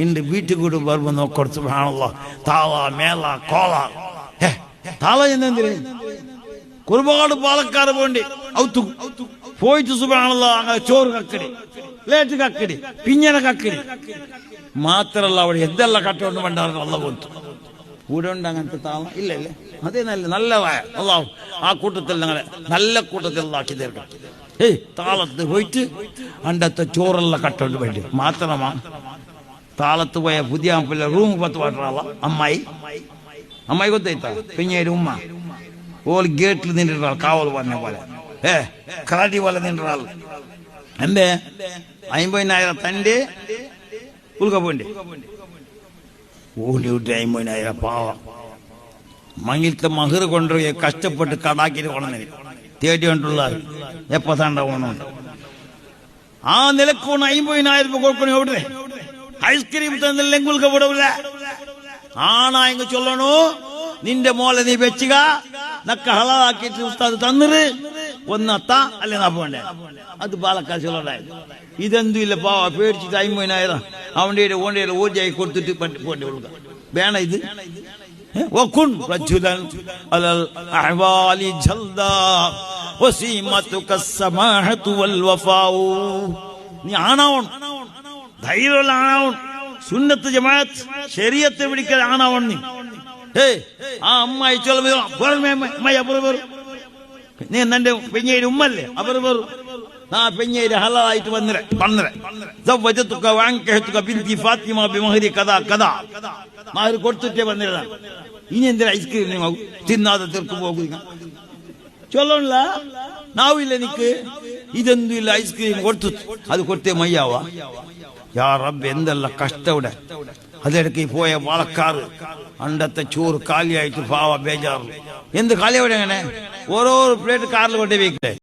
ഇന്റെ വീട്ടിൽ കൂടി വരുമ്പോ നോക്കോട് സുബ്ഹാനല്ലാഹ് താള മേള കോള താള എന്നെന്തിന് ഒരുപാട് പാലക്കാട് പോണ്ടി ഔത്തു പോയിട്ട് സുബ്ഹാനല്ലാഹ് അങ്ങനെ ചോറ് കക്കടി ലേറ്റ് കക്കടി പിഞ്ഞന കക്കടി മാത്രല്ല അവിടെ എന്തെല്ലാം കട്ടോണ്ട് വേണ്ടായിരുന്നു അള്ള കൊത്തു കൂടെ ഉണ്ട് അങ്ങനത്തെ താള ഇല്ലല്ലേ അതേ നല്ല അള്ളാഹു ആ കൂട്ടത്തിൽ ഞങ്ങളെ നല്ല കൂട്ടത്തിൽ ആക്കി തീർക്കാം താളത്ത് പോയിട്ട് അണ്ടത്തെ ചോറെല്ലാം കട്ടോണ്ട് വേണ്ടി മാത്രമാ താളത്ത് പോയ പുതിയ റൂം പത്ത് പാട്ടുള്ള അമ്മായി കൊത്തായിത്ത പിന്നീട് ഉമ്മ ഓൾ ഗേറ്റിൽ നിന്നിട്ടാൾ കാവൽ പറഞ്ഞ പോലെ കറാട്ടി പോലെ നിന്നിട്ടാൾ എന്തേ 50,000 തന്റെ ഉൾക്ക പോണ്ടി ഓടി വിട്ട് 50,000 പാവ മങ്ങിലത്തെ മഹർ കൊണ്ടുപോയി കഷ്ടപ്പെട്ട് കടാക്കിട്ട് കൊണ്ടുവന്നു തേടി കൊണ്ടുള്ള എപ്പോ തണ്ട പോകണുണ്ട് ആ നിലക്ക് കൊണ്ട് 50,000 രൂപ കൊടുക്കണേ എവിടെ ഐസ്ക്രീം തന്നില്ലെങ്കിൽ ഉൾക്ക വിടവില്ല ആണാ ഇങ്ങ് ചൊല്ലണു നിന്റെ മോളെ നീ വെച്ചുക നക്ക ഹലാക്കിട്ട് ഉസ്താദ് തന്നിര് ഒന്നത്ത അല്ലെ നാ പോണ്ടേ അത് പാലക്കാട് ചൊല്ലണ്ടായി ഇതെന്തും ഇല്ല പാവ പേടിച്ചിട്ട് 50,000 അവന്റെ ഓണ്ടേ ഓജായി കൊടുത്തിട്ട് പോണ്ടി ഉൾക്ക വേണ ഇത് وكن رجلا على الأحوال جلدا وسيمتك السماحة والوفاء നീ ആണാവണം ധൈര്യമുള്ള ആണാവണം സുന്നത്ത് ജമാഅത്ത് ശരീഅത്ത് പിടിക്കൽ ആണാവണം നീ ആ അമ്മായി ചൊല്ലുമ്പോ നീ എന്നെ പെഞ്ഞേരി ഉമ്മല്ലേ അവർ വെറും ആ പെഞ്ഞേരി ഹലാലായിട്ട് മഹർ കൊടുത്തിട്ടേ വന്നിരുന്ന ഇനി എന്തിനാ ഐസ്ക്രീം തിന്നാതെ തീർക്കും പോകുക ചൊല്ല നാവില്ല എനിക്ക് ഇതെന്തും ഇല്ല ഐസ്ക്രീം കൊടുത്തു അത് കൊടുത്തേ മയ്യാവ യാ റബ്ബ് എന്തെല്ലാം കഷ്ടവിടെ അതിടയ്ക്ക് പോയ പാലക്കാറ് അണ്ടത്തെ ചോറ് കാലിയായിട്ട് പാവ ബേജാറ് എന്ത് കാലിയാവിടെ അങ്ങനെ ഓരോ പ്ലേറ്റ് കാറിൽ കൊണ്ടേ വെക്കട്ടെ